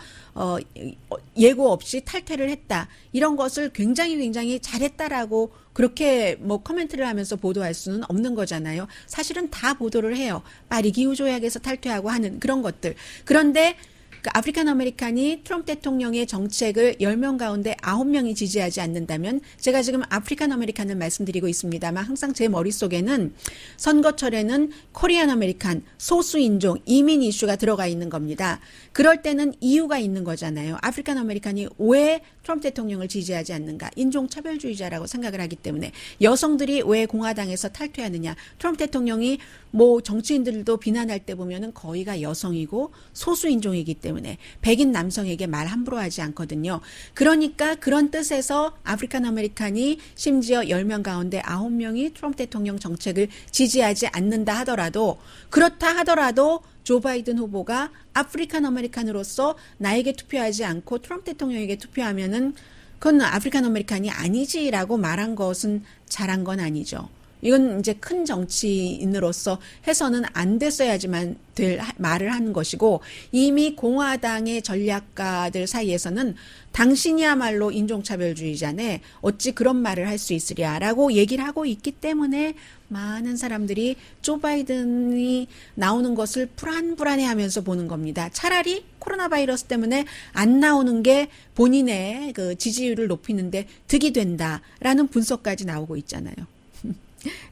예고 없이 탈퇴를 했다. 이런 것을 굉장히 잘했다라고 그렇게 뭐 코멘트를 하면서 보도할 수는 없는 거잖아요. 사실은 다 보도를 해요. 파리 기후조약에서 탈퇴하고 하는 그런 것들. 그런데 아프리칸 아메리칸이 트럼프 대통령의 정책을 10명 가운데 9명이 지지하지 않는다면 제가 지금 아프리칸 아메리칸을 말씀드리고 있습니다만 항상 제 머릿속에는 선거철에는 코리안 아메리칸, 소수인종, 이민 이슈가 들어가 있는 겁니다. 그럴 때는 이유가 있는 거잖아요. 아프리칸 아메리칸이 왜 트럼프 대통령을 지지하지 않는가? 인종차별주의자라고 생각을 하기 때문에 여성들이 왜 공화당에서 탈퇴하느냐? 트럼프 대통령이 뭐 정치인들도 비난할 때 보면은 거의가 여성이고 소수인종이기 때문에 백인 남성에게 말 함부로 하지 않거든요. 그러니까 그런 뜻에서 아프리칸 아메리칸이 심지어 10명 가운데 9명이 트럼프 대통령 정책을 지지하지 않는다 하더라도 그렇다 하더라도 조 바이든 후보가 아프리칸 아메리칸으로서 나에게 투표하지 않고 트럼프 대통령에게 투표하면은 그건 아프리칸 아메리칸이 아니지라고 말한 것은 잘한 건 아니죠. 이건 이제 큰 정치인으로서 해서는 안 됐어야지만 될 말을 하는 것이고 이미 공화당의 전략가들 사이에서는 당신이야말로 인종차별주의자네 어찌 그런 말을 할 수 있으랴라고 얘기를 하고 있기 때문에 많은 사람들이 조 바이든이 나오는 것을 불안해하면서 보는 겁니다. 차라리 코로나 바이러스 때문에 안 나오는 게 본인의 그 지지율을 높이는데 득이 된다라는 분석까지 나오고 있잖아요.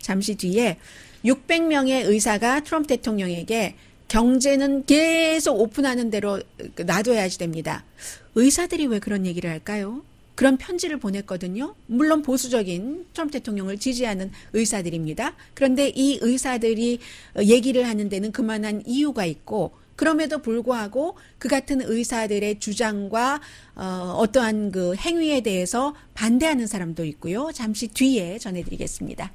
잠시 뒤에 600명의 의사가 트럼프 대통령에게 경제는 계속 오픈하는 대로 놔둬야지 됩니다. 의사들이 왜 그런 얘기를 할까요? 그런 편지를 보냈거든요. 물론 보수적인 트럼프 대통령을 지지하는 의사들입니다. 그런데 이 의사들이 얘기를 하는 데는 그만한 이유가 있고 그럼에도 불구하고 그 같은 의사들의 주장과 어떠한 그 행위에 대해서 반대하는 사람도 있고요. 잠시 뒤에 전해드리겠습니다.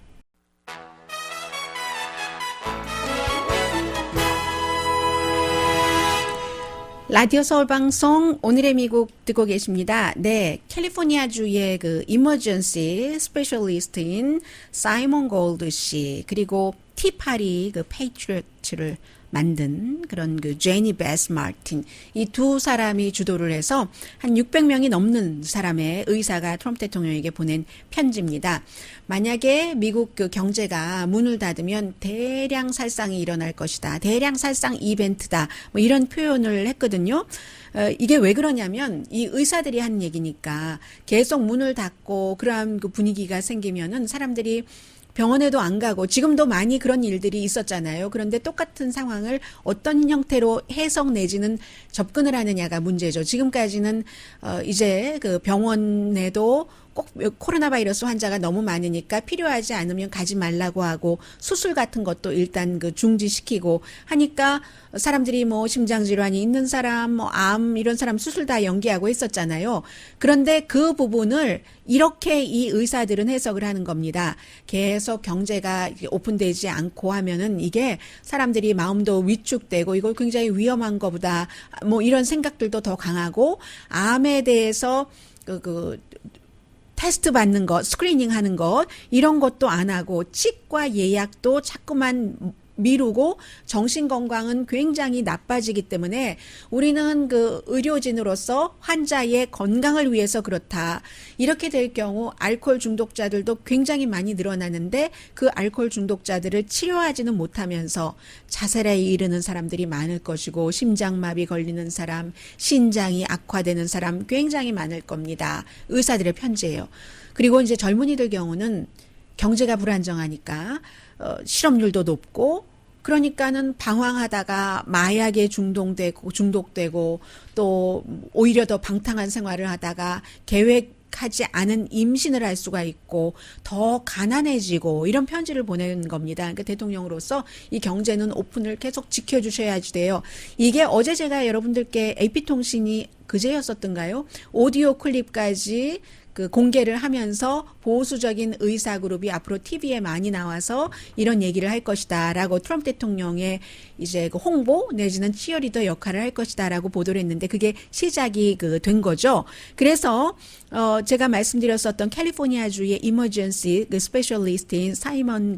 라디오 서울 방송 오늘의 미국 듣고 계십니다. 네, 캘리포니아주의 그 이머전시 스페셜리스트인 사이먼 골드 씨 그리고 티파리 그 페이트리어트를 만든 그런 그 제니 베스 마틴 이 두 사람이 주도를 해서 한 600명이 넘는 사람의 의사가 트럼프 대통령에게 보낸 편지입니다. 만약에 미국 그 경제가 문을 닫으면 대량 살상이 일어날 것이다. 대량 살상 이벤트다. 뭐 이런 표현을 했거든요. 이게 왜 그러냐면 이 의사들이 하는 얘기니까 계속 문을 닫고 그러한 그 분위기가 생기면은 사람들이 병원에도 안 가고 지금도 많이 그런 일들이 있었잖아요. 그런데 똑같은 상황을 어떤 형태로 해석 내지는 접근을 하느냐가 문제죠. 지금까지는 이제 그 병원에도 꼭 코로나 바이러스 환자가 너무 많으니까 필요하지 않으면 가지 말라고 하고 수술 같은 것도 일단 그 중지시키고 하니까 사람들이 뭐 심장질환이 있는 사람, 뭐 암 이런 사람 수술 다 연기하고 했었잖아요. 그런데 그 부분을 이렇게 이 의사들은 해석을 하는 겁니다. 계속 경제가 오픈되지 않고 하면은 이게 사람들이 마음도 위축되고 이거 굉장히 위험한 거보다 뭐 이런 생각들도 더 강하고 암에 대해서 테스트 받는 것, 스크리닝 하는 것, 이런 것도 안 하고, 치과 예약도 자꾸만 미루고, 정신건강은 굉장히 나빠지기 때문에, 우리는 그 의료진으로서 환자의 건강을 위해서 그렇다. 이렇게 될 경우, 알코올 중독자들도 굉장히 많이 늘어나는데, 그 알코올 중독자들을 치료하지는 못하면서, 자살에 이르는 사람들이 많을 것이고, 심장마비 걸리는 사람, 신장이 악화되는 사람 굉장히 많을 겁니다. 의사들의 편지예요. 그리고 이제 젊은이들 경우는 경제가 불안정하니까 실업률도 높고 그러니까는 방황하다가 마약에 중독되고 또 오히려 더 방탕한 생활을 하다가 계획하지 않은 임신을 할 수가 있고 더 가난해지고 이런 편지를 보내는 겁니다. 그러니까 대통령으로서 이 경제는 오픈을 계속 지켜주셔야지 돼요. 이게 어제 제가 여러분들께 AP통신이 그제였었던가요? 오디오 클립까지 그 공개를 하면서 보수적인 의사 그룹이 앞으로 TV에 많이 나와서 이런 얘기를 할 것이다라고 트럼프 대통령의 이제 그 홍보 내지는 치어리더 역할을 할 것이다라고 보도를 했는데 그게 시작이 된 거죠. 그래서 제가 말씀드렸었던 캘리포니아주의 이머전시 그 스페셜리스트인 사이먼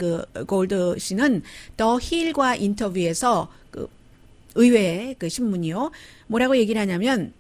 골드 씨는 더 힐과 인터뷰에서 그 의회 그 신문이요. 뭐라고 얘기를 하냐면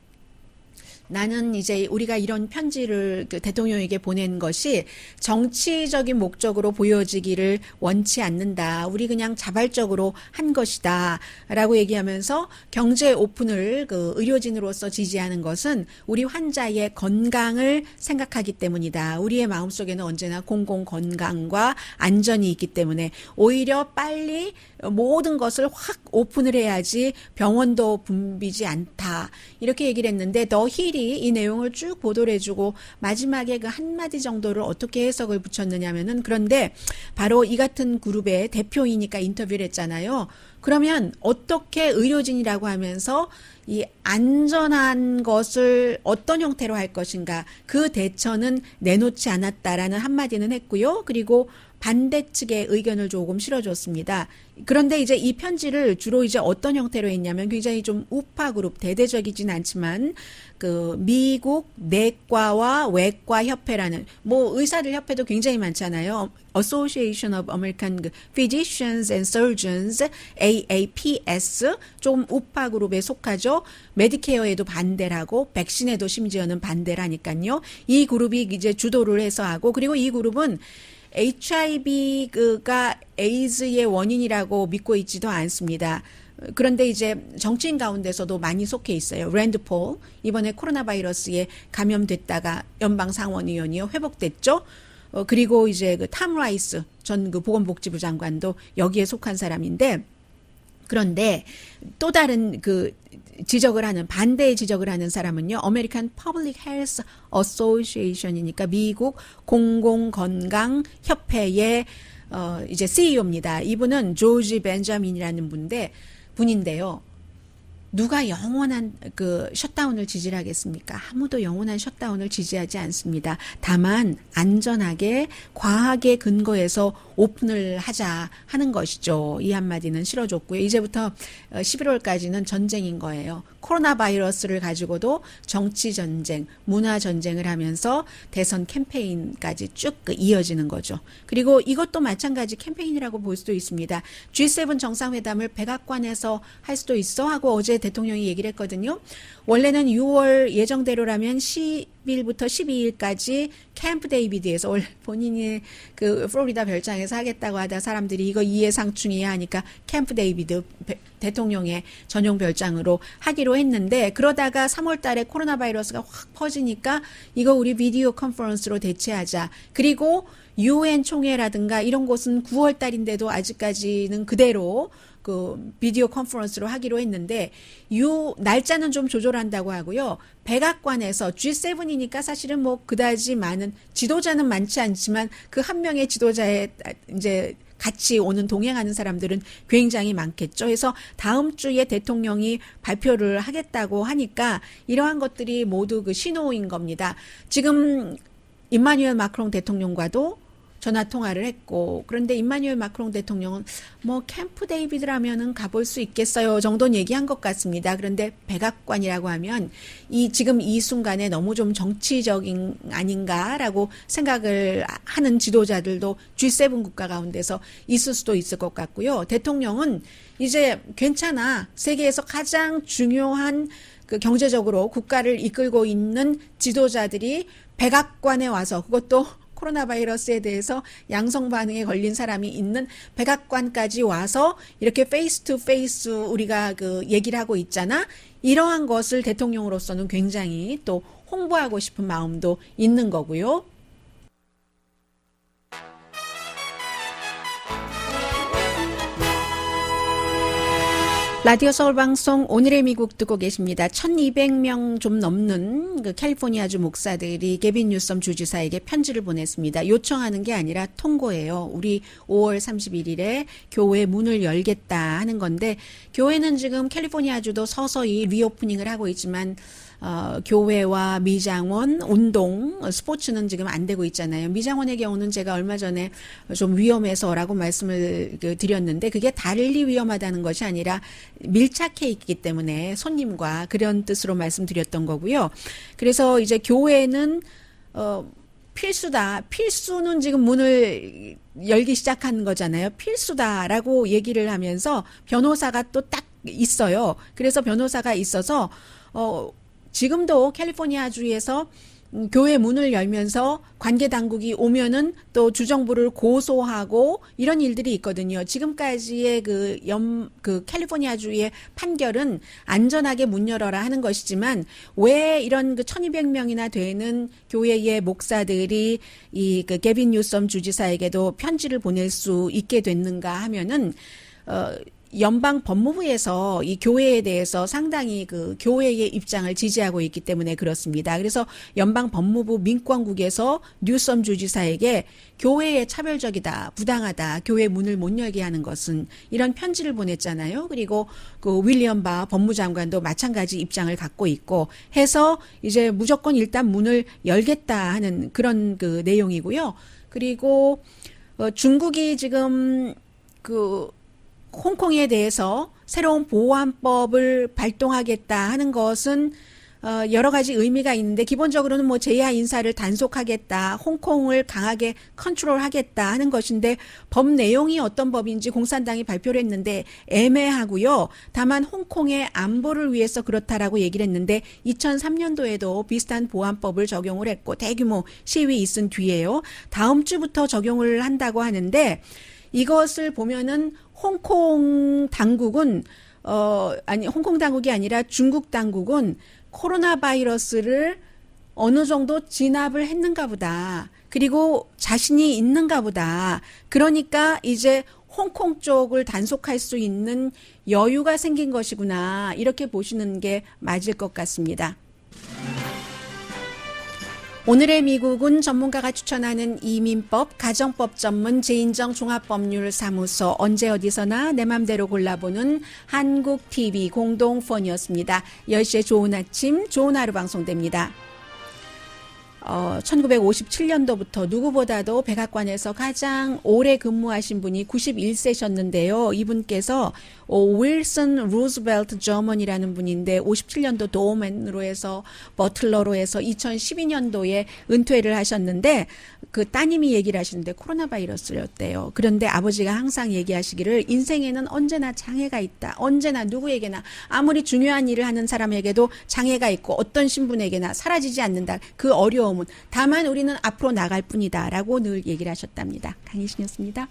나는 이제 우리가 이런 편지를 그 대통령에게 보낸 것이 정치적인 목적으로 보여지기를 원치 않는다. 우리 그냥 자발적으로 한 것이다. 라고 얘기하면서 경제 오픈을 그 의료진으로서 지지하는 것은 우리 환자의 건강을 생각하기 때문이다. 우리의 마음속에는 언제나 공공 건강과 안전이 있기 때문에 오히려 빨리 모든 것을 확 오픈을 해야지 병원도 붐비지 않다. 이렇게 얘기를 했는데 더 힐이 이 내용을 쭉 보도를 해주고 마지막에 그 한마디 정도를 어떻게 해석을 붙였느냐면은 그런데 바로 이 같은 그룹의 대표이니까 인터뷰를 했잖아요. 그러면 어떻게 의료진이라고 하면서 이 안전한 것을 어떤 형태로 할 것인가 그 대처는 내놓지 않았다라는 한마디는 했고요. 그리고 반대 측의 의견을 조금 실어줬습니다. 그런데 이제 이 편지를 주로 이제 어떤 형태로 했냐면 굉장히 좀 우파 그룹 대대적이진 않지만 그 미국 내과와 외과 협회라는 뭐 의사들 협회도 굉장히 많잖아요. Association of American Physicians and Surgeons AAPS 좀 우파 그룹에 속하죠. 메디케어에도 반대를 하고 백신에도 심지어는 반대를 하니까요. 이 그룹이 이제 주도를 해서 하고 그리고 이 그룹은 HIV가 에이즈의 원인이라고 믿고 있지도 않습니다. 그런데 이제 정치인 가운데서도 많이 속해 있어요. 랜드 폴 이번에 코로나 바이러스에 감염됐다가 연방 상원의원이요 회복됐죠. 그리고 이제 그 탐 라이스 전 그 보건복지부 장관도 여기에 속한 사람인데 그런데 또 다른 그 지적을 하는 반대의 지적을 하는 사람은요. American Public Health Association이니까 미국 공공건강협회의 이제 CEO입니다. 이분은 조지 벤자민이라는 분인데요. 누가 영원한 그 셧다운을 지지하겠습니까? 아무도 영원한 셧다운을 지지하지 않습니다. 다만 안전하게 과학의 근거에서 오픈을 하자 하는 것이죠. 이 한마디는 실어줬고요. 이제부터 11월까지는 전쟁인 거예요. 코로나 바이러스를 가지고도 정치 전쟁, 문화 전쟁을 하면서 대선 캠페인까지 쭉 이어지는 거죠. 그리고 이것도 마찬가지 캠페인이라고 볼 수도 있습니다. G7 정상회담을 백악관에서 할 수도 있어 하고 어제 대통령이 얘기를 했거든요. 원래는 6월 예정대로라면 10일부터 12일까지 캠프 데이비드에서 본인이 그 플로리다 별장에서 하겠다고 하다 사람들이 이거 이해상충이야 하니까 캠프 데이비드 대통령의 전용 별장으로 하기로 했는데 그러다가 3월 달에 코로나 바이러스가 확 퍼지니까 이거 우리 비디오 컨퍼런스로 대체하자. 그리고 UN 총회라든가 이런 곳은 9월 달인데도 아직까지는 그대로 그 비디오 컨퍼런스로 하기로 했는데 날짜는 좀 조절한다고 하고요. 백악관에서 G7이니까 사실은 뭐 그다지 많은 지도자는 많지 않지만 그 한 명의 지도자에 이제 같이 오는 동행하는 사람들은 굉장히 많겠죠. 그래서 다음 주에 대통령이 발표를 하겠다고 하니까 이러한 것들이 모두 그 신호인 겁니다. 지금 임마누엘 마크롱 대통령과도 전화 통화를 했고 그런데 임마누엘 마크롱 대통령은 뭐 캠프 데이비드라면은 가볼 수 있겠어요 정도는 얘기한 것 같습니다. 그런데 백악관이라고 하면 지금 이 순간에 너무 좀 정치적인 아닌가라고 생각을 하는 지도자들도 G7 국가 가운데서 있을 수도 있을 것 같고요. 대통령은 이제 괜찮아. 세계에서 가장 중요한 그 경제적으로 국가를 이끌고 있는 지도자들이 백악관에 와서 그것도 코로나 바이러스에 대해서 양성 반응에 걸린 사람이 있는 백악관까지 와서 이렇게 페이스 투 페이스 우리가 그 얘기를 하고 있잖아. 이러한 것을 대통령으로서는 굉장히 또 홍보하고 싶은 마음도 있는 거고요. 라디오 서울 방송 오늘의 미국 듣고 계십니다. 1200명 좀 넘는 그 캘리포니아주 목사들이 게빈 뉴섬 주지사에게 편지를 보냈습니다. 요청하는 게 아니라 통고예요. 우리 5월 31일에 교회 문을 열겠다 하는 건데 교회는 지금 캘리포니아주도 서서히 리오프닝을 하고 있지만 교회와 미장원, 운동, 스포츠는 지금 안 되고 있잖아요. 미장원의 경우는 제가 얼마 전에 좀 위험해서라고 말씀을 드렸는데 그게 달리 위험하다는 것이 아니라 밀착해 있기 때문에 손님과 그런 뜻으로 말씀드렸던 거고요. 그래서 이제 교회는 필수다. 필수는 지금 문을 열기 시작한 거잖아요. 필수다라고 얘기를 하면서 변호사가 또 딱 있어요. 그래서 변호사가 있어서 지금도 캘리포니아주에서 교회 문을 열면서 관계 당국이 오면은 또 주정부를 고소하고 이런 일들이 있거든요. 지금까지의 그 캘리포니아주의 판결은 안전하게 문 열어라 하는 것이지만 왜 이런 그 1200명이나 되는 교회의 목사들이 그 게빈 뉴섬 주지사에게도 편지를 보낼 수 있게 됐는가 하면은 연방 법무부에서 이 교회에 대해서 상당히 그 교회의 입장을 지지하고 있기 때문에 그렇습니다. 그래서 연방 법무부 민권국에서 뉴섬 주지사에게 교회에 차별적이다, 부당하다, 교회 문을 못 열게 하는 것은 이런 편지를 보냈잖아요. 그리고 그 윌리엄 바 법무장관도 마찬가지 입장을 갖고 있고 해서 이제 무조건 일단 문을 열겠다 하는 그런 그 내용이고요. 그리고 중국이 지금 홍콩에 대해서 새로운 보안법을 발동하겠다 하는 것은 여러 가지 의미가 있는데 기본적으로는 뭐 제야 인사를 단속하겠다, 홍콩을 강하게 컨트롤하겠다 하는 것인데 법 내용이 어떤 법인지 공산당이 발표를 했는데 애매하고요. 다만 홍콩의 안보를 위해서 그렇다라고 얘기를 했는데 2003년도에도 비슷한 보안법을 적용을 했고 대규모 시위 있은 뒤에요. 다음 주부터 적용을 한다고 하는데 이것을 보면은 홍콩 당국은 홍콩 당국이 아니라 중국 당국은 코로나 바이러스를 어느 정도 진압을 했는가 보다. 그리고 자신이 있는가 보다. 그러니까 이제 홍콩 쪽을 단속할 수 있는 여유가 생긴 것이구나. 이렇게 보시는 게 맞을 것 같습니다. 오늘의 미국은 전문가가 추천하는 이민법, 가정법 전문 재인정 종합법률사무소 언제 어디서나 내 맘대로 골라보는 한국TV 공동폰이었습니다. 10시에 좋은 아침, 좋은 하루 방송됩니다. 1957년도부터 누구보다도 백악관에서 가장 오래 근무하신 분이 91세셨는데요. 이분께서 윌슨 루즈벨트 저먼이라는 분인데 57년도 도어맨으로 해서 버틀러로 해서 2012년도에 은퇴를 하셨는데 그 따님이 얘기를 하시는데 코로나 바이러스였대요. 그런데 아버지가 항상 얘기하시기를 인생에는 언제나 장애가 있다. 언제나 누구에게나 아무리 중요한 일을 하는 사람에게도 장애가 있고 어떤 신분에게나 사라지지 않는다. 그 어려움은 다만 우리는 앞으로 나갈 뿐이다 라고 늘 얘기를 하셨답니다. 강희신이었습니다.